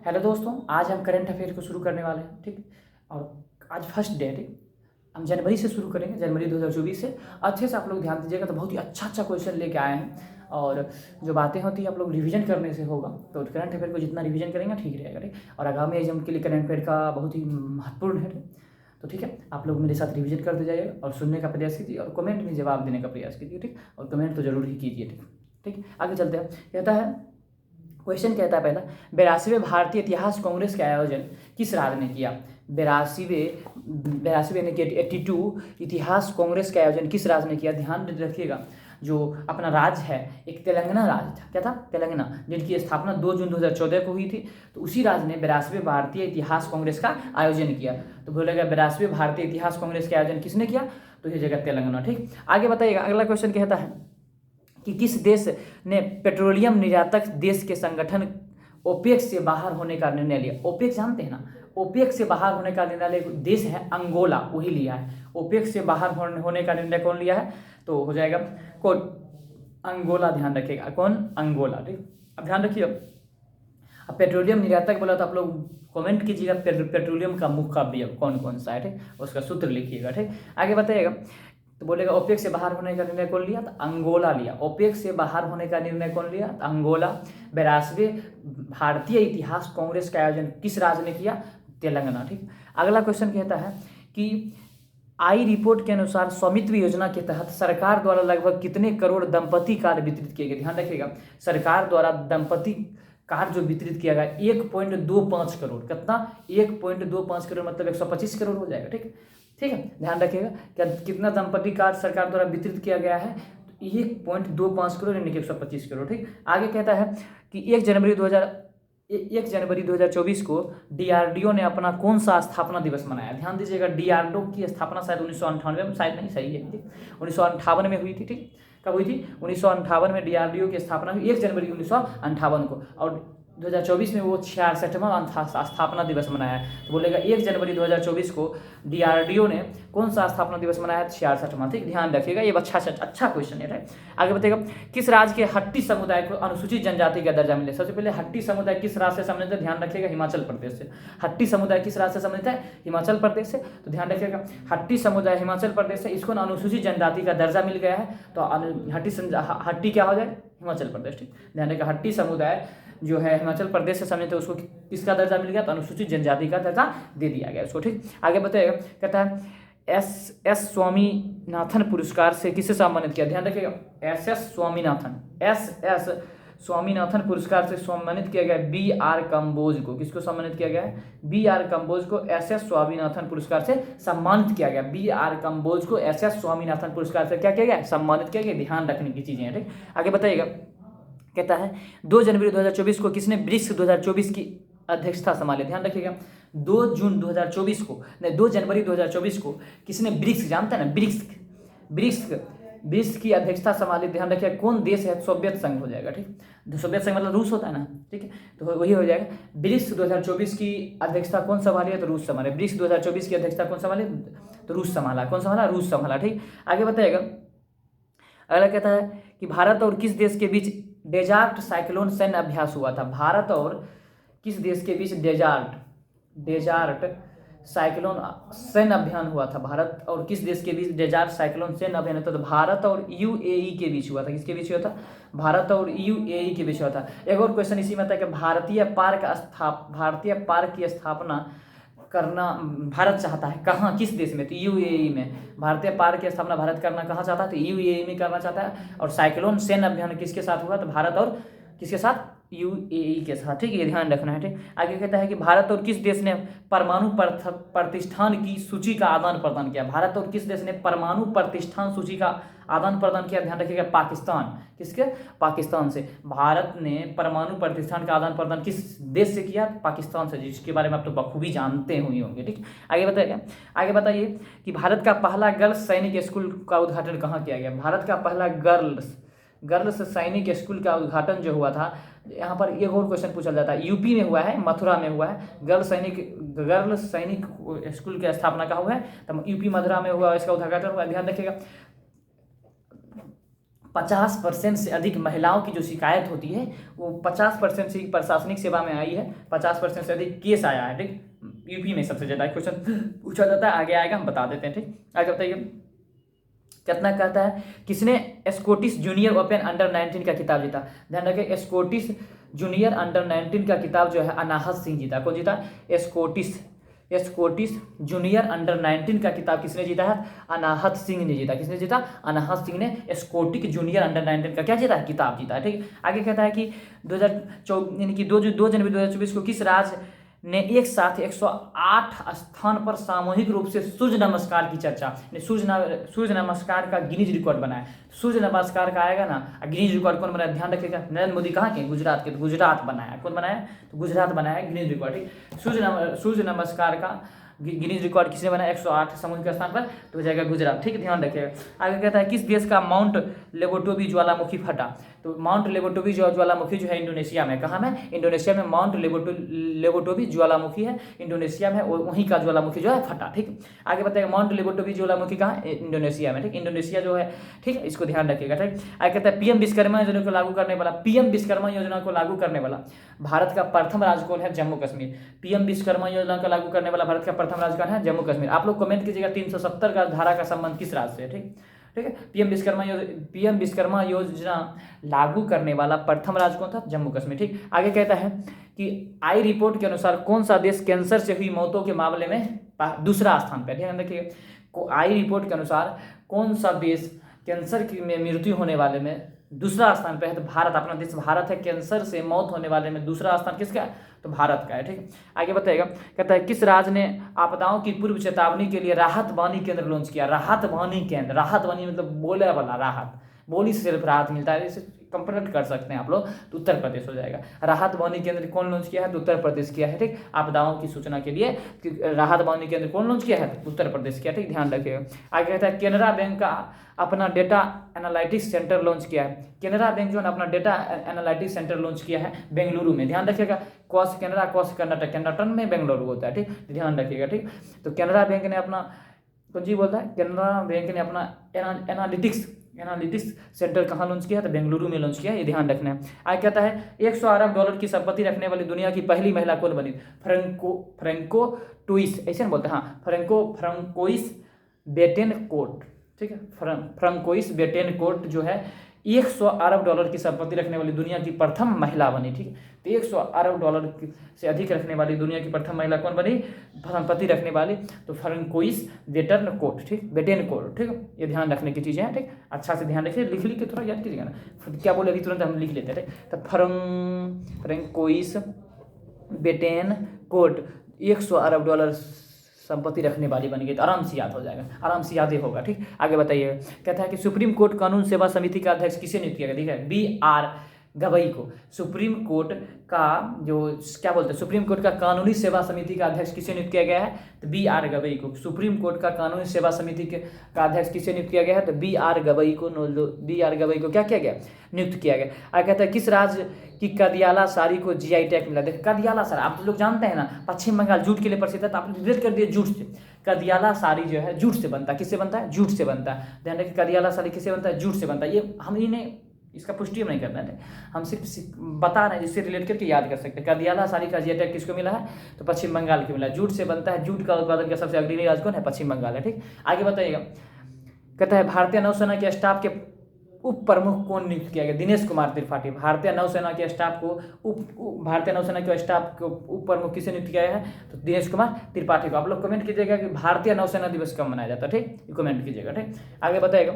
Hello दोस्तों, आज हम करंट अफेयर को शुरू करने वाले हैं। ठीक, और आज फर्स्ट डे है। ठीक, हम जनवरी से शुरू करेंगे, जनवरी 2024 से। अच्छे से आप लोग ध्यान दीजिएगा, तो बहुत ही अच्छा क्वेश्चन लेके आए हैं। और जो बातें होती हैं आप लोग रिवीजन करने से होगा, तो करंट अफेयर को जितना रिवीजन करेंगे ठीक रहेगा। ठीक, और आगामी एग्जाम के लिए करंट अफेयर का बहुत ही महत्वपूर्ण है। तो ठीक है, आप लोग मेरे साथ रिवीजन करते जाइएगा और सुनने का प्रयास कीजिए और कमेंट में जवाब देने का प्रयास कीजिए। ठीक, और कमेंट तो जरूर ही कीजिए। ठीक ठीक, आगे चलते हैं। कहता है, क्वेश्चन कहता है पहला, 82वें भारतीय इतिहास कांग्रेस का आयोजन किस राज्य ने किया? 82वें यानी कि 82 इतिहास कांग्रेस का आयोजन किस राज्य ने किया? ध्यान रखिएगा, जो अपना राज्य है एक तेलंगाना राज्य था। क्या था? तेलंगाना, जिनकी स्थापना 2 जून 2014 को हुई थी। तो उसी राज्य ने 82वें भारतीय इतिहास कांग्रेस का आयोजन किया। तो बोलेगा 82वें भारतीय इतिहास कांग्रेस का आयोजन किसने किया? तो ये जगह तेलंगाना। ठीक, आगे बताइएगा। अगला क्वेश्चन कहता है कि किस देश ने पेट्रोलियम निर्यातक देश के संगठन ओपेक से बाहर होने का निर्णय लिया? ओपेक जानते हैं ना? ओपेक से बाहर होने का निर्णय देश है अंगोला, वही लिया है। ओपेक से बाहर होने का निर्णय कौन लिया है? तो हो जाएगा कौन? अंगोला। ध्यान रखिएगा, कौन? अंगोला। ठीक, अब ध्यान रखिए। अब पेट्रोलियम निर्यातक बोला तो आप लोग कमेंट कीजिएगा पेट्रोलियम का मुख्य अवयव कौन कौन सा है। ठीक, उसका सूत्र लिखिएगा। ठीक, आगे बताइएगा। तो बोलेगा ओपेक से बाहर होने का निर्णय कौन लिया? तो अंगोला लिया। ओपेक से बाहर होने का निर्णय कौन लिया? तो अंगोला। 82वें भारतीय इतिहास कांग्रेस का आयोजन किस राज्य ने किया? तेलंगाना। ठीक, अगला क्वेश्चन कहता है कि आई रिपोर्ट के अनुसार स्वामित्व योजना के तहत सरकार द्वारा लगभग कितने करोड़ दंपति कार्ड वितरित किए गए? ध्यान रखिएगा, सरकार द्वारा दंपति कार्ड जो वितरित किया गया 1.25 करोड़। कितना? 1.25 करोड़, मतलब 125 करोड़ हो जाएगा। ठीक ठीक है, ध्यान रखिएगा। क्या कितना दंपति कार्ड सरकार द्वारा वितरित किया गया है? 1.25 करोड़ यानी कि 125 करोड़। ठीक, आगे कहता है कि 1 जनवरी 2024 को डीआरडीओ ने अपना कौन सा स्थापना दिवस मनाया? ध्यान दीजिएगा, डीआरडीओ की स्थापना शायद 1998 में, शायद नहीं, सही है, 1958 में हुई थी। ठीक, कब हुई थी? 1958 में डीआरडीओ की स्थापना हुई, 1 जनवरी 1958 को। और 2024 में वो 66वां स्थापना दिवस मनाया है। तो बोलेगा 1 जनवरी 2024 को डीआरडीओ ने कौन सा स्थापना दिवस मनाया है? 66वां। ठीक, ध्यान रखिएगा, ये अच्छा क्वेश्चन है। आगे बताइएगा, किस राज्य के हट्टी समुदाय को अनुसूचित जनजाति का दर्जा मिले? सबसे पहले हट्टी समुदाय किस राज्य से संबंधित है? ध्यान रखिएगा, हिमाचल प्रदेश से। हट्टी समुदाय किस राज्य से संबंधित है? हिमाचल प्रदेश से। तो ध्यान रखिएगा, हट्टी समुदाय हिमाचल प्रदेश से, इसको अनुसूचित जनजाति का दर्जा मिल गया है। तो हट्टी क्या हो जाए? हिमाचल प्रदेश। ठीक, ध्यान रखिएगा, हट्टी समुदाय जो है हिमाचल प्रदेश से संबंधित है, उसको किसका दर्जा मिल गया? तो अनुसूचित जनजाति का दर्जा दे दिया गया उसको। ठीक, आगे बताइएगा। कहता है एस स्वामीनाथन पुरस्कार से किसे सम्मानित किया? ध्यान रखिएगा, एस स्वामीनाथन पुरस्कार से सम्मानित किया गया बी आर कंबोज को। किसको सम्मानित किया गया है? बी आर कंबोज को एस स्वामीनाथन पुरस्कार से सम्मानित किया गया। बी आर कंबोज को एस स्वामीनाथन पुरस्कार से क्या किया गया? सम्मानित किया गया। ध्यान रखने की चीजें हैं। ठीक, आगे बताइएगा। कहता है 2 जनवरी 2024 को किसने ब्रिक्स 2024 की अध्यक्षता संभाली? ध्यान रखिएगा, 2 जून 2024 को, नहीं 2 जनवरी 2024 को किसने ब्रिक्स, जानते हैं ना, ब्रिक्स की अध्यक्षता संभाली? ध्यान रखिएगा, कौन देश है? सोवियत संघ हो जाएगा। ठीक, सोवियत संघ मतलब रूस होता है ना। ठीक है, तो वही हो जाएगा। ब्रिक्स 2024 की अध्यक्षता कौन संभाली है? तो रूस संभाले। ब्रिक्स 2024 की अध्यक्षता कौन संभाले? तो रूस संभाला। कौन संभाला? रूस संभाला। ठीक, आगे बताइएगा। अगला कहता है कि भारत और किस देश के बीच डेजर्ट साइक्लोन सैन्य अभ्यास हुआ था? भारत और किस देश के बीच डेजर्ट साइक्लोन सैन्य अभियान हुआ था? भारत और किस देश के बीच डेजर्ट साइक्लोन सैन्य अभियान होता? तो भारत और यूएई के बीच हुआ था। किसके बीच हुआ था? भारत और यूएई के बीच हुआ था। एक और क्वेश्चन इसी में था कि भारतीय पार्क की स्थापना करना भारत चाहता है, कहाँ, किस देश में? तो यूएई में। भारतीय पार्क की स्थापना भारत करना कहाँ चाहता है? तो यूएई में करना चाहता है। और साइक्लोन सैन्य अभियान किसके साथ हुआ? तो भारत और किसके साथ? यूएई के साथ। ठीक है, ये ध्यान रखना है। ठीक, आगे कहता है कि भारत और किस देश ने परमाणु प्रतिष्ठान की सूची का आदान प्रदान किया? भारत और किस देश ने परमाणु प्रतिष्ठान सूची का आदान प्रदान किया? ध्यान रखिएगा, पाकिस्तान। किसके? पाकिस्तान से। भारत ने परमाणु प्रतिष्ठान का आदान प्रदान किस देश से किया? पाकिस्तान से, जिसके बारे में आप तो बखूबी जानते हुए होंगे। ठीक, आगे बताइए कि भारत का पहला गर्ल्स सैनिक स्कूल का उद्घाटन कहाँ किया गया? भारत का पहला गर्ल्स सैनिक स्कूल का उद्घाटन जो हुआ था, यहाँ पर एक और क्वेश्चन पूछा जाता है, यूपी में हुआ है, मथुरा में हुआ है। गर्ल्स सैनिक स्कूल की स्थापना कहाँ हुआ है? तो यूपी मथुरा में हुआ, इसका उद्घाटन हुआ। ध्यान रखिएगा, 50% से अधिक महिलाओं की जो शिकायत होती है वो 50% से प्रशासनिक सेवा में आई है, 50% से अधिक केस आया है, ठीक। यूपी में सबसे ज़्यादा क्वेश्चन पूछा जाता है, आगे आएगा हम बता देते हैं, ठीक। आगे बताइए कितना कहता है, किसने स्कॉटिश जूनियर ओपन अंडर 19 का खिताब जीता। ध्यान रखें, स्कॉटिश जूनियर अंडर 19 का खिताब जो है अनाहत सिंह जीता। कौन जीता? स्कॉटिश जूनियर अंडर 19 का खिताब किसने जीता है? अनाहत सिंह ने जीता। किसने जीता? अनाहत सिंह ने स्कॉटिश जूनियर अंडर 19 का क्या जीता है? खिताब जीता है, ठीक। आगे कहता है कि 2024 यानी कि 2 जनवरी 2024 को किस राज्य ने एक साथ 108 स्थान पर सामूहिक रूप से सूर्य नमस्कार की चर्चा, सूर्य नमस्कार का गिनीज रिकॉर्ड बनाया। सूर्य नमस्कार का आएगा ना, गिनीज रिकॉर्ड कौन बनाया? ध्यान रखिएगा, नरेंद्र मोदी कहाँ के? गुजरात के। तो गुजरात बनाया, कौन बनाया? तो गुजरात बनाया गिनीज रिकॉर्ड, ठीक। सूर्य नमस्कार का गिनीज रिकॉर्ड किसने बनाया? 108 सामूहिक स्थान पर, तो हो जाएगा गुजरात, ठीक। ध्यान रखिएगा। आगे कहता है, किस देश का माउंट लेबोटोबी ज्वालामुखी फटा। तो माउंट लेबोटोबी ज्वालामुखी जो है इंडोनेशिया में, कहाँ में? इंडोनेशिया में माउंट लेबोटोबी ज्वालामुखी है, इंडोनेशिया में, वहीं का ज्वालामुखी जो है फटा, ठीक। आगे बताइए, माउंट लेबोटोबी ज्वालामुखी कहाँ? इंडोनेशिया में, ठीक। इंडोनेशिया जो है, ठीक, इसको ध्यान रखिएगा, ठीक। आगे कहता है, पीएम विश्वकर्मा योजना को लागू करने वाला, पीएम विश्वकर्मा योजना को लागू करने वाला भारत का प्रथम राज्य कौन है? जम्मू कश्मीर। पीएम विश्वकर्मा योजना को लागू करने वाला भारत का प्रथम राज्य कौन है? जम्मू कश्मीर। आप लोग कमेंट कीजिएगा 370 का धारा का संबंध किस राज्य से है, ठीक। ठीक है, पीएम विश्वकर्मा योजना लागू करने वाला प्रथम राज्य कौन था? जम्मू कश्मीर, ठीक। आगे कहता है कि आई रिपोर्ट के अनुसार कौन सा देश कैंसर से हुई मौतों के मामले में दूसरा स्थान पर? ध्यान रखिए, आई रिपोर्ट के अनुसार कौन सा देश कैंसर में मृत्यु होने वाले में दूसरा स्थान पे है? तो भारत, अपना देश भारत है। कैंसर से मौत होने वाले में दूसरा स्थान किसका है? तो भारत का है, ठीक। आगे बताएगा, कहता है, किस राज्य ने आपदाओं की पूर्व चेतावनी के लिए राहत वाणी केंद्र लॉन्च किया। राहत वाणी केंद्र, राहत वाणी मतलब बोले वाला राहत, बोली से सिर्फ राहत मिलता है, इसे कंपेयर कर सकते हैं आप लोग, तो उत्तर प्रदेश हो जाएगा। राहत वाणी केंद्र कौन लॉन्च किया है? तो उत्तर प्रदेश किया है, ठीक। आपदाओं की सूचना के लिए राहत वाणी केंद्र कौन लॉन्च किया है? तो उत्तर प्रदेश किया, ठीक। ध्यान रखिएगा। आगे कहता है, केनरा बैंक का अपना डेटा एनालिटिक्स सेंटर लॉन्च किया है। केनरा बैंक जो है अपना डेटा एनालिटिक्स सेंटर लॉन्च किया है बेंगलुरु में। ध्यान रखिएगा, कॉस केनरा, कॉस कर्नाटक, कर्नाटक में बेंगलुरु होता है, ठीक। ध्यान रखिएगा, ठीक। तो केनरा बैंक ने अपना, कौन जी बोलता है? केनरा बैंक ने अपना एनालिटिक्स सेंटर कहाँ लॉन्च किया? तो बेंगलुरु में लॉन्च किया, ये ध्यान रखना है। आगे कहता है, 100 अरब डॉलर की संपत्ति रखने वाली दुनिया की पहली महिला कौन बनी? फ्रेंको टुइस, ऐसे ना बोलते हैं, हाँ, फ्रेंकोइस बेटेनकोर्ट, ठीक है। फ्रेंकोइस बेटेनकोर्ट जो है 100 अरब डॉलर की संपत्ति रखने वाली दुनिया की प्रथम महिला बनी, ठीक। तो 100 अरब डॉलर से अधिक रखने वाली दुनिया की प्रथम महिला कौन बनी? संपत्ति रखने वाली, तो फ्रेंकोइस बेटेनकोर्ट, ठीक, बेटेनकोर्ट, ठीक। ये ध्यान रखने की चीज़ें हैं, ठीक। अच्छा से ध्यान रखिए, लिख के थोड़ा याद कीजिएगा ना, क्या बोले अभी तुरंत हम लिख लेते हैं, ठीक। तो फ्रेंकोइस बेटेनकोर्ट 100 अरब डॉलर संपत्ति रखने वाली बन गई, तो आराम से याद हो जाएगा, आराम से याद ही होगा, ठीक। आगे बताइए, कहता है कि सुप्रीम कोर्ट कानून सेवा समिति का अध्यक्ष किसे नियुक्त किया गया? ठीक है, BR गवई को। सुप्रीम कोर्ट का जो क्या बोलते हैं, सुप्रीम कोर्ट का कानूनी सेवा समिति का अध्यक्ष किसे नियुक्त किया गया है? तो BR गवई को। सुप्रीम कोर्ट का कानूनी सेवा समिति का अध्यक्ष किसे नियुक्त किया गया है? तो BR गवई को। BR गवई को क्या किया गया? नियुक्त किया गया। आगे कहता है, किस राज्य की कदियाला साड़ी को GI टैग मिला? देखिए, कदियाला साड़ी आप लोग जानते हैं ना, पश्चिम बंगाल जूट के लिए प्रसिद्ध है, तो आप रिलेट कर दिए जूट से। कदियाला साड़ी जो है जूट से बनता है। किससे बनता है? जूट से बनता है। ध्यान रखिए, कदियाला साड़ी किससे बनता है? जूट से बनता है। ये हम इन्हें इसका पुष्टि हम नहीं करना है, हम सिर्फ बता रहे हैं, जिससे रिलेट करके याद कर सकते हैं। कदियाला साड़ी का GI टैग किसको मिला है? तो पश्चिम बंगाल को मिला। जूट से बनता है, जूट का उत्पादन का सबसे अग्रणी राज्य कौन है? पश्चिम बंगाल है, ठीक। आगे बताइएगा, कहता है, भारतीय नौसेना के स्टाफ के उप प्रमुख कौन नियुक्त किया गया? दिनेश कुमार त्रिपाठी। भारतीय नौसेना के स्टाफ को भारतीय नौसेना के स्टाफ को उप प्रमुख किसे नियुक्त किया है? तो दिनेश कुमार त्रिपाठी को। आप लोग कमेंट कीजिएगा कि भारतीय नौसेना दिवस कब मनाया जाता है, ठीक, कमेंट कीजिएगा, ठीक। आगे बताएगा,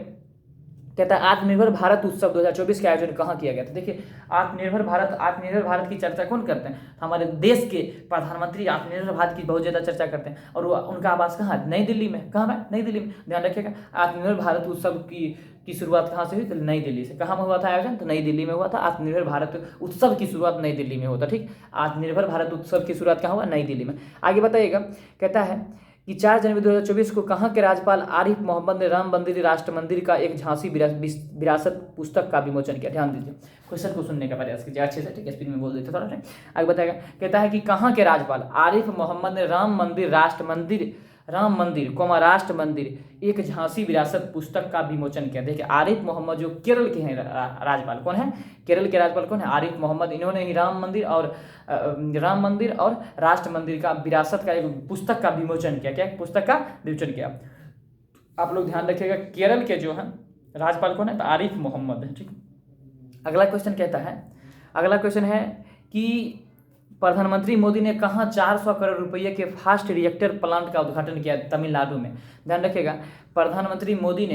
कहता है, आत्मनिर्भर भारत उत्सव 2024 का आयोजन कहाँ किया गया? तो देखिए, आत्मनिर्भर भारत की चर्चा कौन करते हैं? हमारे देश के प्रधानमंत्री आत्मनिर्भर भारत की बहुत ज़्यादा चर्चा करते हैं, और वो उनका आवास कहाँ? नई दिल्ली में। कहाँ है? नई दिल्ली में। ध्यान रखिएगा, आत्मनिर्भर भारत उत्सव की शुरुआत कहाँ से हुई? तो नई दिल्ली से। कहाँ में हुआ था आयोजन? तो नई दिल्ली में हुआ था। आत्मनिर्भर भारत उत्सव की शुरुआत नई दिल्ली में होता, ठीक। आत्मनिर्भर भारत उत्सव की शुरुआत कहाँ हुआ? नई दिल्ली में। आगे बताइएगा, कहता है कि 4 जनवरी 2024 को कहाँ के राज्यपाल आरिफ मोहम्मद ने राम मंदिर राष्ट्र मंदिर का एक झांसी विरासत पुस्तक का विमोचन किया? ध्यान दीजिए, क्वेश्चन को सुनने का प्रयास कीजिए अच्छे से, ठीक। स्पीड में बोल देते थोड़ा। आगे बताएगा, कहता है कि कहाँ के राज्यपाल आरिफ मोहम्मद ने राम मंदिर राम मंदिर राष्ट्र मंदिर एक झांसी विरासत पुस्तक का विमोचन किया। देखिए आरिफ मोहम्मद जो केरल के हैं राज्यपाल, कौन है केरल के राज्यपाल, कौन है आरिफ मोहम्मद, इन्होंने ही राम मंदिर और राष्ट्र मंदिर का विरासत का एक पुस्तक का विमोचन किया। क्या पुस्तक का विमोचन किया। आप लोग ध्यान रखिएगा केरल के जो है राज्यपाल कौन है, तो आरिफ मोहम्मद है। ठीक, अगला क्वेश्चन कहता है, अगला क्वेश्चन है कि प्रधानमंत्री मोदी ने कहाँ 400 करोड़ रुपये के फास्ट रिएक्टर प्लांट का उद्घाटन किया, तमिलनाडु में। ध्यान रखिएगा प्रधानमंत्री मोदी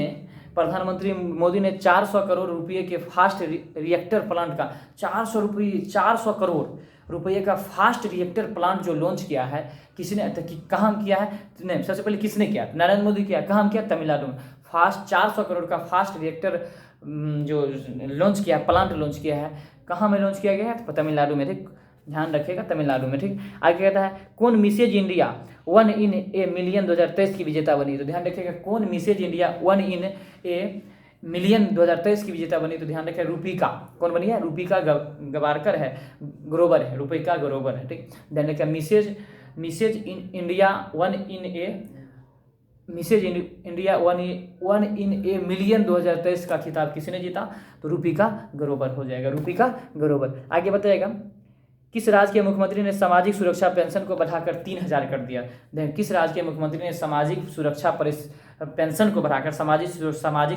ने 400 करोड़ रुपये के फास्ट रिएक्टर प्लांट का 400 करोड़ रुपये का फास्ट रिएक्टर प्लांट जो लॉन्च किया है, किसने कहाँ किया है, नहीं सबसे पहले किसने किया, नरेंद्र मोदी किया। कहाँ किया, तमिलनाडु में। फास्ट 400 करोड़ का फास्ट रिएक्टर जो लॉन्च किया, प्लांट लॉन्च किया है, कहाँ में लॉन्च किया गया है, तो तमिलनाडु में। ठीक, ध्यान रखिएगा तमिलनाडु में। ठीक, आगे कहता है कौन Mrs India 1 in a million 2023 की विजेता बनी, तो ध्यान रखिएगा कौन Mrs India 1 in a million 2023 की विजेता बनी, तो ध्यान रखिएगा रूपिका। कौन बनी है, रूपिका गवारकर है, ग्रोवर है, रूपिका ग्रोवर है। ठीक, ध्यान रखिएगा Mrs India 1 in a Mrs India 1 in a million 2023 का खिताब किसने जीता, तो रूपिका ग्रोवर हो जाएगा, रूपिका ग्रोवर। आगे बताइएगा किस राज्य के मुख्यमंत्री ने सामाजिक सुरक्षा पेंशन को बढ़ाकर 3000 कर दिया। देखिए किस राज्य के मुख्यमंत्री ने सामाजिक सुरक्षा पेंशन को बढ़ाकर सामाजिक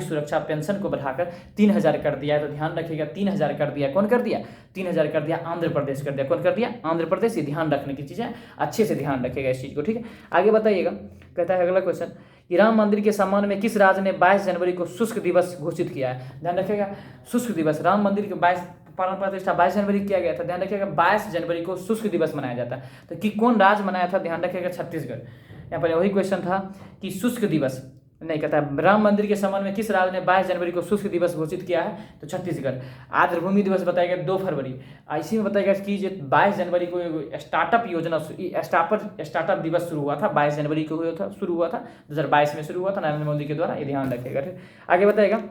सुरक्षा पेंशन को बढ़ाकर 3000 कर दिया है, तो ध्यान रखिएगा 3000 कर दिया। कौन कर दिया, 3000 कर दिया, आंध्र प्रदेश कर दिया। कौन कर दिया, आंध्र प्रदेश। ये ध्यान रखने की चीज़ है, अच्छे से ध्यान रखिएगा इस चीज़ को। ठीक है, आगे बताइएगा, कहता है अगला क्वेश्चन कि राम मंदिर के सम्मान में किस राज्य ने 22 जनवरी को शुष्क दिवस घोषित किया है। ध्यान रखिएगा शुष्क दिवस, राम मंदिर के 22 प्राण प्रतिष्ठा 22 जनवरी किया गया था। ध्यान रखिएगा 22 जनवरी को शुष्क दिवस मनाया जाता है, तो कि कौन राज्य मनाया था, ध्यान रखिएगा छत्तीसगढ़। यहाँ पर वही क्वेश्चन था कि शुष्क दिवस नहीं, कहता है राम मंदिर के संबंध में किस राज्य ने 22 जनवरी को शुष्क दिवस घोषित किया है, तो छत्तीसगढ़। आर्द्रभूमि दिवस बताया गया 2 फरवरी। इसी में बताया गया कि 22 जनवरी को स्टार्टअप योजना स्टार्टअप दिवस शुरू हुआ था, 22 जनवरी को शुरू हुआ था 2022 में शुरू हुआ था नरेंद्र मोदी के द्वारा, ये ध्यान रखिएगा। ठीक, आगे बताएगा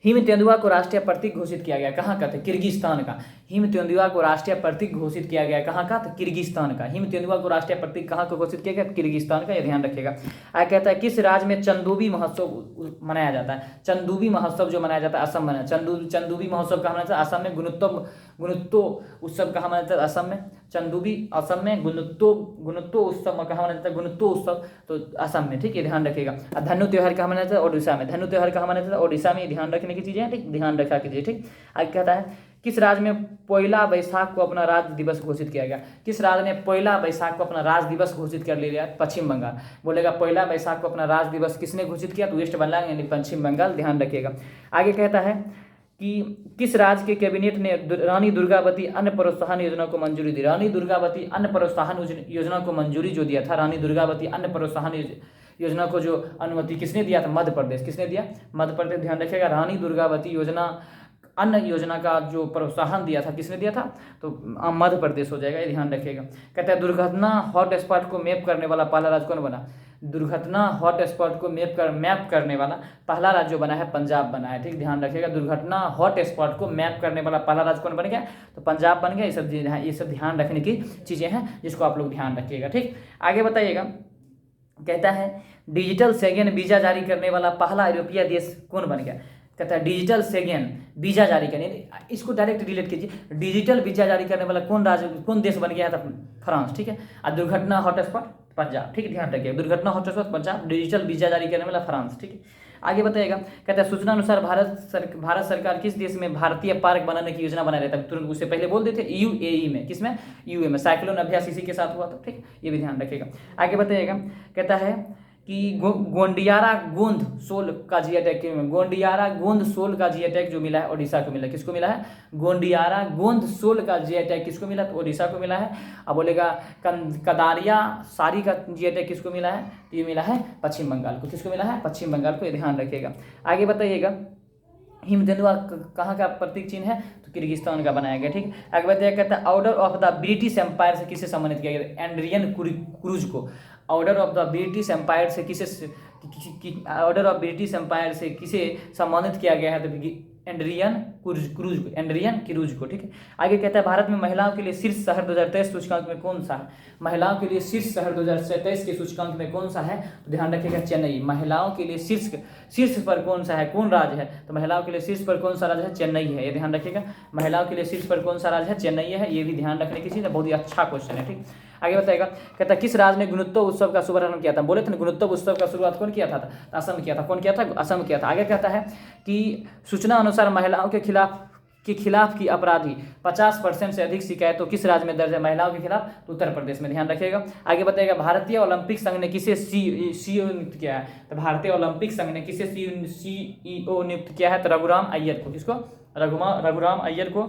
हिम तेंदुआ को राष्ट्रीय प्रतीक घोषित किया गया, कहाँ का, तो किर्गिस्तान का। हिम तेंदुआ को राष्ट्रीय प्रतीक घोषित किया गया, कहाँ का, तो किर्गिस्तान का। हिम तेंदुआ को राष्ट्रीय प्रतीक कहाँ को घोषित किया गया, किर्गिस्तान का, ये ध्यान रखिएगा। आगे कहता है किस राज्य में चंदूबी महोत्सव मनाया जाता है। चंदूबी महोत्सव जो मनाया जाता है असम में। चंदूबी महोत्सव कहाँ मनाया जाता है, असम में। गुणोत्सव उत्सव कहाँ मनाया जाता है, असम में। चंदूबी असम में, गुणोत्सव उत्सव कहाँ मनाया जाता है, गुणोत्सव उत्सव तो असम में। ठीक है, ध्यान रखिएगा। धनु त्योहार कहाँ मनाया जाता है, ओडिशा में। धनु त्योहार कहाँ मनाया जाता है, ओडिशा में, ध्यान रखने की चीजें। ठीक, ध्यान रखा कीजिए। ठीक, आगे कहता है किस राज्य में पहला वैशाख को अपना राज्य दिवस घोषित किया गया। किस राज्य ने पहला वैशाख को अपना राज्य दिवस घोषित कर लिया, पश्चिम बंगाल। बोलेगा पहला वैशाख को अपना राज्य दिवस किसने घोषित किया, तो वेस्ट बंगाल यानी पश्चिम बंगाल, ध्यान रखिएगा। आगे कहता है कि किस राज्य के कैबिनेट ने रानी दुर्गावती अन्न प्रोत्साहन योजना को मंजूरी दी। रानी दुर्गावती अन्न प्रोत्साहन योजना को मंजूरी जो दिया था, रानी दुर्गावती अन्न प्रोत्साहन योजना को जो अनुमति किसने दिया था, मध्य प्रदेश। किसने दिया, मध्य प्रदेश। ध्यान रखिएगा रानी दुर्गावती अन्न योजना का जो प्रोत्साहन दिया था किसने दिया था, तो मध्य प्रदेश हो जाएगा, ये ध्यान रखिएगा। कहता है दुर्घटना हॉटस्पॉट को मैप करने वाला पहला राज्य कौन बना। दुर्घटना हॉटस्पॉट को मैप करने वाला पहला राज्य जो बना है, पंजाब बना है। ठीक, ध्यान रखिएगा दुर्घटना हॉटस्पॉट को मैप करने वाला पहला राज्य कौन बन गया, तो पंजाब बन गया। ये सब ध्यान रखने की चीज़ें हैं जिसको आप लोग ध्यान रखिएगा। ठीक, आगे बताइएगा, कहता है डिजिटल शेंगेन वीजा जारी करने वाला पहला यूरोपीय देश कौन बन गया। कहता है डिजिटल शेंगेन वीजा जारी करने, इसको डायरेक्ट रिलेट कीजिए। डिजिटल वीजा जारी करने वाला कौन देश बन गया था, फ्रांस। ठीक है, और दुर्घटना हॉटस्पॉट पंजाब। ठीक है, ध्यान रखिए दुर्घटना हॉटस्पॉट पंजाब, डिजिटल वीजा जारी करने वाला फ्रांस। ठीक है, आगे बताइएगा, कहता है सूचना अनुसार भारत सरकार किस देश में भारतीय पार्क बनाने की योजना बना रहा था। तुरंत उससे पहले बोल देते यूएई में। किसमें, यूएई में। साइक्लोन अभ्यास इसी के साथ हुआ था। ठीक, ये भी ध्यान रखिएगा। आगे बताइएगा, कहता है कि गोंडियारा गोंद सोल का जी अटैक, गोंडियारा गोंद सोल का जी अटैक जो मिला है ओडिशा को मिला है। किसको मिला है, गोंडियारा गोंद सोल का जी अटैक किसको मिला, तो ओडिशा को मिला है। अब बोलेगा कदारिया सारी का जी अटैक किसको मिला है, तो ये मिला है पश्चिम बंगाल को। किसको मिला है, पश्चिम बंगाल को, ये ध्यान रखिएगा। आगे बताइएगा हिम तेंदुआ कहाँ का प्रतीक चिन्ह है, तो किर्गिस्तान का बनाया गया। ठीक, आगे बताइए, कहता है Order of the British Empire से किसे सम्मानित किया गया, एड्रियन क्रूज को। Order of the British Empire से किसे ऑर्डर ऑफ ब्रिटिश एम्पायर से किसे सम्मानित किया गया है, तो एंड्रियन क्रूज को, ठीक है। आगे कहता है भारत में महिलाओं के लिए शीर्ष शहर 2023 सूचकांक में कौन सा है? महिलाओं के लिए शीर्ष शहर 2023 के सूचकांक में कौन सा है? तो ध्यान रखिएगा चेन्नई। महिलाओं के लिए शीर्ष पर कौन सा है, कौन राज्य है? तो महिलाओं के लिए शीर्ष पर कौन सा राज्य है? चेन्नई है। ये ध्यान रखिएगा, महिलाओं के लिए शीर्ष पर कौन सा राज्य है? चेन्नई है। ये भी ध्यान रखने की चीज़ है, बहुत ही अच्छा क्वेश्चन है, ठीक। आगे बताएगा, कहता है किस राज्य ने गुणोत्सव उत्सव का शुभारंभ किया था? बोले थे ना, गुणोत्सव उत्सव का शुरुआत कौन किया था? असम किया था। कौन किया था? असम किया था। आगे कहता है कि सूचना अनुसार महिलाओं के खिलाफ की अपराधी 50% से अधिक शिकायतों किस राज्य में दर्ज है महिलाओं के खिलाफ? तो उत्तर प्रदेश में। ध्यान रखिएगा। आगे बताइएगा, भारतीय ओलंपिक संघ ने किसे सीईओ नियुक्त किया है? तो भारतीय ओलंपिक संघ ने किसे सीईओ नियुक्त किया है? तो रघुराम अय्यर को। किसको? रघुराम अय्यर को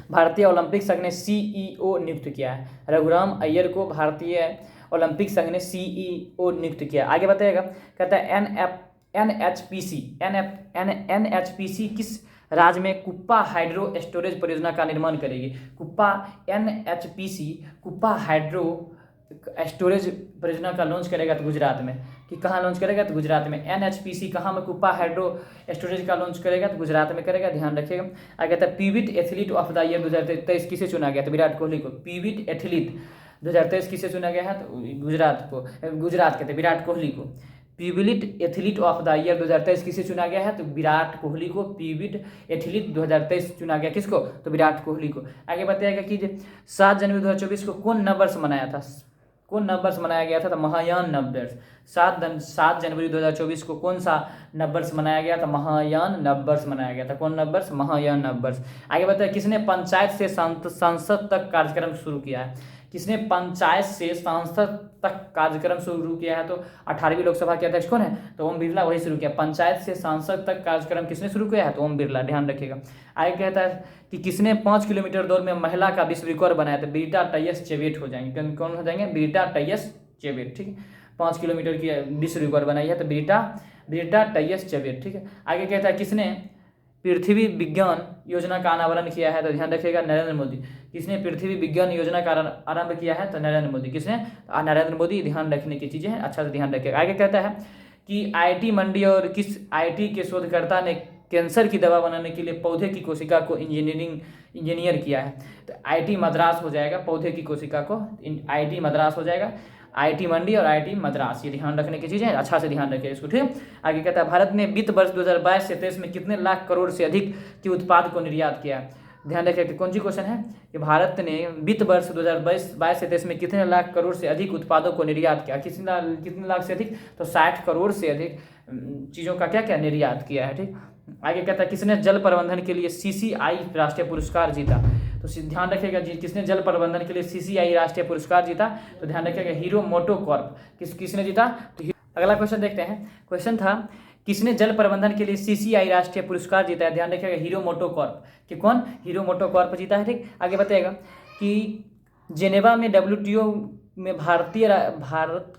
भारतीय ओलंपिक संघ ने सीईओ नियुक्त किया है। रघुराम अय्यर को भारतीय ओलंपिक संघ ने सीईओ नियुक्त किया। आगे बताइएगा, कहता है एनएचपीसी किस राज्य में कुप्पा हाइड्रो स्टोरेज परियोजना का निर्माण करेगी? कुप्पा हाइड्रो स्टोरेज परियोजना का लॉन्च करेगा तो गुजरात में। कि कहाँ लॉन्च करेगा? तो गुजरात में। एनएचपीसी कहाँ में कुप्पा हाइड्रो स्टोरेज का लॉन्च करेगा? तो गुजरात में करेगा। ध्यान रखिएगा। आगे कहता है पीवीट एथलीट ऑफ द ईयर 2023 किसे चुना गया? तो विराट कोहली को। पीवीट एथलीट 2023 किसे चुना गया है? तो गुजरात कहते हैं विराट कोहली को। पीवीट एथलीट ऑफ द ईयर 2023 किसे चुना गया है? तो विराट कोहली को। पीवीट एथलीट 2023 चुना गया किसको? तो विराट कोहली को। आगे बताएगा कि 7 जनवरी 2024 को कौन नववर्ष मनाया था? कौन नववर्ष मनाया गया था? तो महायान नववर्ष। 7 जनवरी 2024 को कौन सा नववर्ष मनाया गया था? महायान नववर्ष मनाया गया था। कौन नववर्ष? महायान नववर्ष। आगे बताइए, किसने पंचायत से संसद तक कार्यक्रम शुरू किया है? किसने पंचायत से संसद तक कार्यक्रम शुरू किया है? तो 18वीं लोकसभा के अध्यक्ष कौन है? तो ओम बिरला, वही शुरू किया। पंचायत से संसद तक कार्यक्रम किसने शुरू किया है? तो ओम बिरला। ध्यान रखिएगा। आगे कहता है कि किसने 5 किलोमीटर दौड़ में महिला का विश्व रिकॉर्ड बनाया? तो बीटा टैयस चेबेट हो जाएंगे। कौन हो जाएंगे? बीटा टैयस चेबेट, ठीक है। 5 किलोमीटर की विश्व रिकॉर्ड बनाई है तो बीटा टैयस चेबेट, ठीक है। आगे कहता है किसने पृथ्वी विज्ञान योजना का अनावरण किया है? तो ध्यान रखिएगा नरेंद्र मोदी। किसने पृथ्वी विज्ञान योजना का आरंभ किया है? तो नरेंद्र मोदी। किसने? नरेंद्र मोदी। ध्यान रखने की चीज़ें हैं, अच्छा से ध्यान रखिएगा। आगे कहता है कि आईआईटी मंडी और किस आईआईटी के शोधकर्ता ने कैंसर की दवा बनाने के लिए पौधे की कोशिका को इंजीनियर किया है? तो आईआईटी मद्रास हो जाएगा। पौधे की कोशिका को आईआईटी मद्रास हो जाएगा। आईआईटी मंडी और आईआईटी मद्रास, ये ध्यान रखने की चीज़ें हैं, अच्छा से ध्यान रखिए इसको, ठीक। आगे कहता है भारत ने वित्त वर्ष 2022 से 23 में कितने लाख करोड़ से अधिक के उत्पाद को निर्यात किया? ध्यान रखिए कि कौन सी क्वेश्चन है कि भारत ने वित्त वर्ष 2022 से 23 में कितने लाख करोड़ से अधिक उत्पादों को निर्यात किया? कितने लाख से अधिक? तो 60 करोड़ से अधिक चीज़ों का क्या निर्यात किया है, ठीक। आगे कहता है किसने जल प्रबंधन के लिए सीसीआई राष्ट्रीय पुरस्कार जीता? तो ध्यान रखिएगा किसने जल प्रबंधन के लिए सीसीआई राष्ट्रीय पुरस्कार जीता? तो ध्यान रखिएगा हीरो मोटोकॉर्प। किसने जीता? तो अगला क्वेश्चन देखते हैं। क्वेश्चन था किसने जल प्रबंधन के लिए सीसीआई राष्ट्रीय पुरस्कार जीता है? ध्यान रखिएगा हीरो मोटोकॉर्प। कि कौन? हीरो मोटोकॉर्प जीता है, ठीक। आगे बताएगा कि जेनेवा में WTO में भारत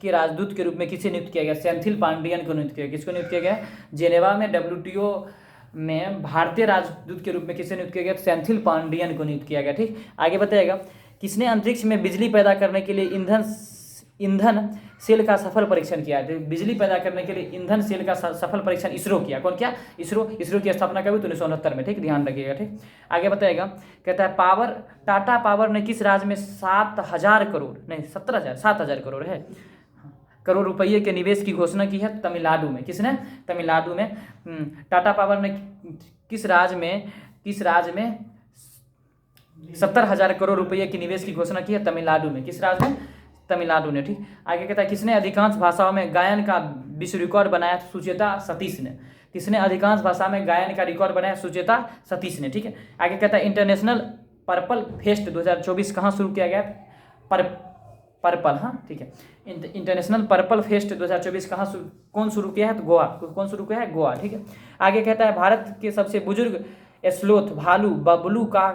के राजदूत के रूप में किसे नियुक्त किया गया? सेंथिल पांडियन को नियुक्त किया गया। किसको नियुक्त किया गया? जेनेवा में WTO में भारतीय राजदूत के रूप में किसे नियुक्त किया गया? सेंथिल पांडियन को नियुक्त किया गया, ठीक। आगे बताएगा किसने अंतरिक्ष में बिजली पैदा करने के लिए ईंधन सेल का सफल परीक्षण किया? तो बिजली पैदा करने के लिए ईंधन सेल का सफल परीक्षण इसरो किया। कौन किया? इसरो की स्थापना कभी? तो 1969 में, ठीक। ध्यान रखिएगा, ठीक। आगे बताएगा कहता है टाटा पावर ने किस राज्य में 7,000 करोड़ है करोड़ रुपये के निवेश की घोषणा की है? तमिलनाडु में। किसने? तमिलनाडु में। टाटा पावर ने किस राज्य में 70,000 करोड़ रुपये की निवेश की घोषणा की है? तमिलनाडु में। किस राज्य में? तमिलनाडु ने, ठीक। आगे कहता है किसने अधिकांश भाषाओं में गायन का विश्व रिकॉर्ड बनाया? सुचेता सतीश ने। किसने अधिकांश भाषा में गायन का रिकॉर्ड बनाया? सुचेता सतीश ने, ठीक है। आगे कहता है इंटरनेशनल पर्पल फेस्ट 2024 कहाँ शुरू किया गया? पर्पल, हाँ, ठीक है। इंटरनेशनल पर्पल फेस्ट 2024 कौन शुरू किया है? तो गोवा। कौन शुरू किया है? गोवा, ठीक है। आगे कहता है भारत के सबसे बुजुर्ग स्लोथ भालू बबलू का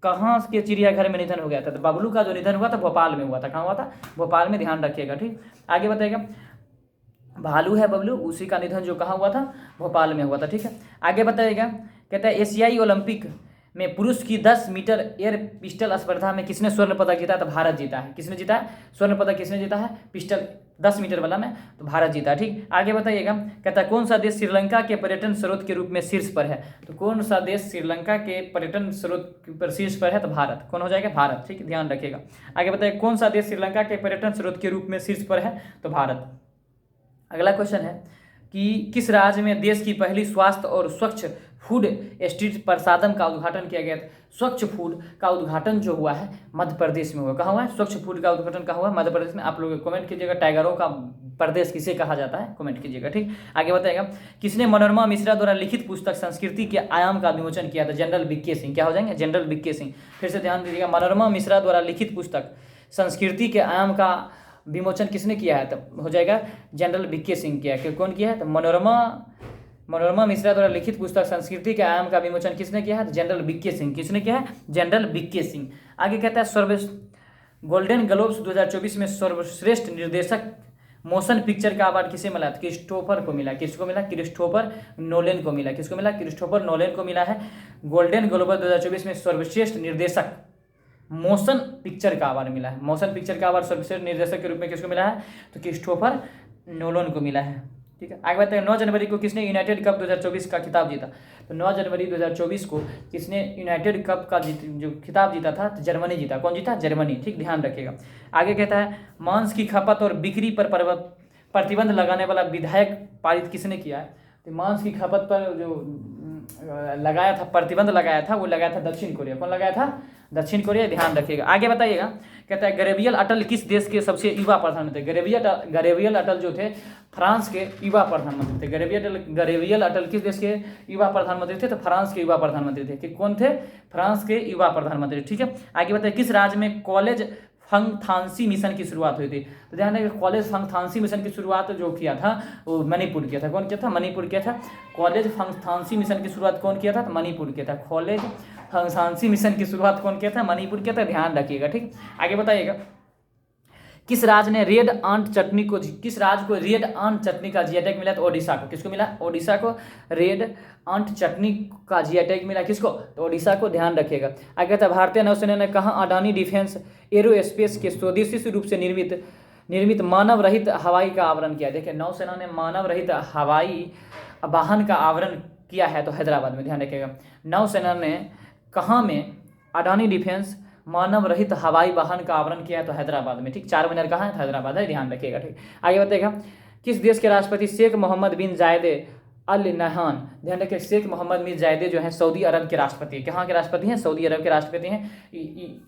कहाँ के चिड़ियाघर में निधन हो गया था? तो बबलू का जो निधन हुआ था भोपाल में हुआ था। कहाँ हुआ था? भोपाल में। ध्यान रखिएगा, ठीक। आगे बताएगा भालू है बबलू, उसी का निधन जो कहाँ हुआ था? भोपाल में हुआ था, ठीक है। आगे बताएगा कहता है एशियाई ओलंपिक में पुरुष की 10 मीटर एयर पिस्टल स्पर्धा में किसने स्वर्ण पदक जीता? तो भारत जीता है। किसने जीता है? स्वर्ण पदक किसने जीता है? 10 मीटर वाला में, तो भारत जीता। ठीक, आगे बताइएगा, कहता है कौन सा देश श्रीलंका के पर्यटन स्रोत के रूप में शीर्ष पर है? तो कौन सा देश श्रीलंका के पर्यटन स्रोत पर शीर्ष पर है? तो भारत। कौन हो जाएगा? भारत। ठीक, ध्यान रखिएगा। आगे बताइए, कौन सा देश श्रीलंका के पर्यटन स्रोत के रूप में शीर्ष पर है? तो भारत। अगला क्वेश्चन है कि किस राज्य में देश की पहली स्वास्थ्य और स्वच्छ फूड स्ट्रीट प्रसादम का उद्घाटन किया गया? स्वच्छ फूड का उद्घाटन जो हुआ है मध्य प्रदेश में हुआ। कहाँ हुआ है? स्वच्छ फूड का उद्घाटन कहाँ हुआ? मध्य प्रदेश में। आप लोग कमेंट कीजिएगा, टाइगरों का प्रदेश किसे कहा जाता है? कमेंट कीजिएगा। ठीक, आगे बताएगा, किसने मनोरमा मिश्रा द्वारा लिखित पुस्तक संस्कृति के आयाम का विमोचन किया था? General BK Singh. क्या हो जाएंगे? General BK Singh. फिर से ध्यान दीजिएगा, मनोरमा मिश्रा द्वारा लिखित पुस्तक संस्कृति के आयाम का विमोचन किसने किया है? तो हो जाएगा जनरल बीके सिंह किया है। कौन किया है? तो मनोरमा मिश्रा द्वारा लिखित पुस्तक संस्कृति के आयाम का विमोचन किसने किया है? General BK Singh. किसने किया है? General BK Singh. आगे कहता है गोल्डन ग्लोब्स 2024 में सर्वश्रेष्ठ निर्देशक मोशन पिक्चर का अवार्ड किसे मिला? क्रिस्टोफर को मिला। किसको मिला? क्रिस्टोफर नोलन को मिला। किसको मिला? क्रिस्टोफर नोलन को मिला है। गोल्डन ग्लोब 2024 में सर्वश्रेष्ठ निर्देशक मोशन पिक्चर का अवार्ड मिला है। मोशन पिक्चर का अवार्ड सर्वश्रेष्ठ निर्देशक के रूप में किसको मिला है? तो क्रिस्टोफर नोलन को मिला है। ठीक है, आगे बताइए, 9 जनवरी को किसने यूनाइटेड कप 2024 का खिताब जीता? तो 9 जनवरी 2024 को किसने यूनाइटेड कप का जो खिताब जीता था? तो जर्मनी जीता। कौन जीता? जर्मनी। ठीक, ध्यान रखिएगा। आगे कहता है, मांस की खपत और बिक्री पर प्रतिबंध लगाने वाला विधेयक पारित किसने किया है? तो मांस की खपत पर जो लगाया था, प्रतिबंध लगाया था, वो लगाया था दक्षिण कोरिया। कौन लगाया था? दक्षिण कोरिया। ध्यान रखिएगा। आगे बताइएगा, कहता है गैब्रियल अटल किस देश के सबसे युवा प्रधानमंत्री? गैब्रियल अटल जो थे फ्रांस के युवा प्रधानमंत्री थे। गैब्रियल अटल किस देश के युवा प्रधानमंत्री थे? तो फ्रांस के युवा प्रधानमंत्री थे। कि कौन थे? फ्रांस के युवा प्रधानमंत्री। ठीक है, आगे बताइए, किस राज्य में कॉलेज फंगथांसी मिशन की शुरुआत हुई थी? तो ध्यान रखिए, कॉलेज फंगथांसी मिशन की शुरुआत जो किया था वो मणिपुर किया था। कौन किया था? मणिपुर किया था। कॉलेज फंगथांसी मिशन की शुरुआत कौन किया था? तो मणिपुर किया था। कॉलेज फंगथांसी मिशन की शुरुआत कौन किया था? मणिपुर किया था। ध्यान रखिएगा। ठीक, आगे बताइएगा, किस राज्य ने रेड आंट चटनी को का जीआई टैग मिला? तो ओडिशा को। किसको मिला? ओडिशा को रेड आंट चटनी का जीआई टैग मिला। किसको? तो ओडिशा को। ध्यान रखिएगा। आगे था, भारतीय नौसेना ने कहाँ अडानी डिफेंस एरोस्पेस के स्वदेशी रूप से निर्मित मानव रहित हवाई का आवरण किया? देखिए, नौसेना ने मानव रहित हवाई वाहन का आवरण किया है तो हैदराबाद में। ध्यान रखिएगा, नौसेना ने कहाँ में अडानी डिफेंस मानव रहित हवाई वाहन का आवरण किया है तो हैदराबाद में। ठीक, 4 मिनट कहाँ है? हैदराबाद है। ध्यान रखिएगा। ठीक, आगे बताइएगा, किस देश के राष्ट्रपति शेख मोहम्मद बिन जायद अल नहान? ध्यान रखिए, शेख मोहम्मद बिन जायद जो है सऊदी अरब के राष्ट्रपति। कहाँ के राष्ट्रपति हैं? सऊदी अरब के राष्ट्रपति हैं।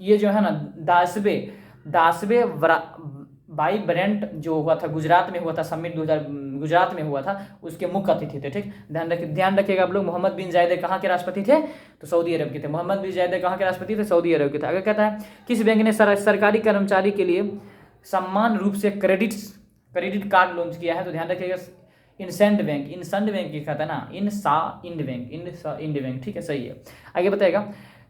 ये जो है ना दासवे वाइब्रेंट जो हुआ था गुजरात में हुआ था, समिट 2000 गुजरात में हुआ था, उसके मुख्य अतिथि थे। ठीक, ध्यान रखिएगा आप लोग। मोहम्मद बिन जायद कहाँ के राष्ट्रपति थे? तो सऊदी अरब के थे। मोहम्मद बिन जायद कहाँ के राष्ट्रपति थे? सऊदी अरब के थे। अगर कहता है, किस बैंक ने सरकारी कर्मचारी के लिए समान रूप से क्रेडिट कार्ड लॉन्च किया है? तो ध्यान रखिएगा, इंड बैंक लिखा था ना, इंड बैंक। ठीक है, सही है। आगे बताएगा,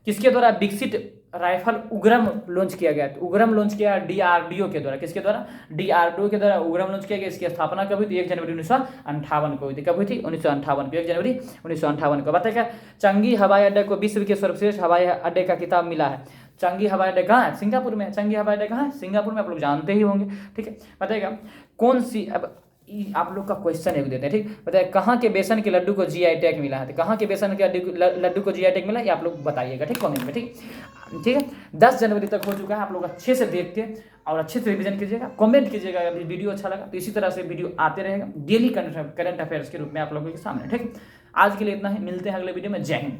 किसके द्वारा विकसित राइफल उग्रम लॉन्च किया गया? तो उग्रम लॉन्च किया डीआरडीओ के द्वारा। किसके द्वारा? डीआरडीओ के द्वारा उग्रम लॉन्च किया गया। इसकी स्थापना कब हुई थी? 1 जनवरी 1958 को हुई थी। कब हुई थी? 1958 को, 1 जनवरी 1958 को। बताइएगा, चंगी हवाई अड्डे को विश्व के सर्वश्रेष्ठ हवाई अड्डे का खिताब मिला है। चंगी हवाई अड्डा कहाँ है? सिंगापुर में। चंगी हवाई अड्डा कहाँ है? सिंगापुर में। आप लोग जानते ही होंगे। ठीक है, बताइएगा, कौन सी, अब आप लोग का क्वेश्चन है देते हैं। ठीक, बताइए, कहाँ के बेसन के लड्डू को जीआई टैग मिला है? तो कहाँ के बेसन के लड्डू को जीआई टैग मिला, ये आप लोग बताइएगा। ठीक, कमेंट में। ठीक है, 10 जनवरी तक हो चुका है। आप लोग अच्छे से देखते और अच्छे से रिवीजन कीजिएगा, कमेंट कीजिएगा अगर वीडियो अच्छा लगा तो। इसी तरह से वीडियो आते रहेगा डेली करंट अफेयर्स के रूप में आप लोगों के सामने। ठीक, आज के लिए इतना ही, मिलते हैं अगले वीडियो में। जय हिंद।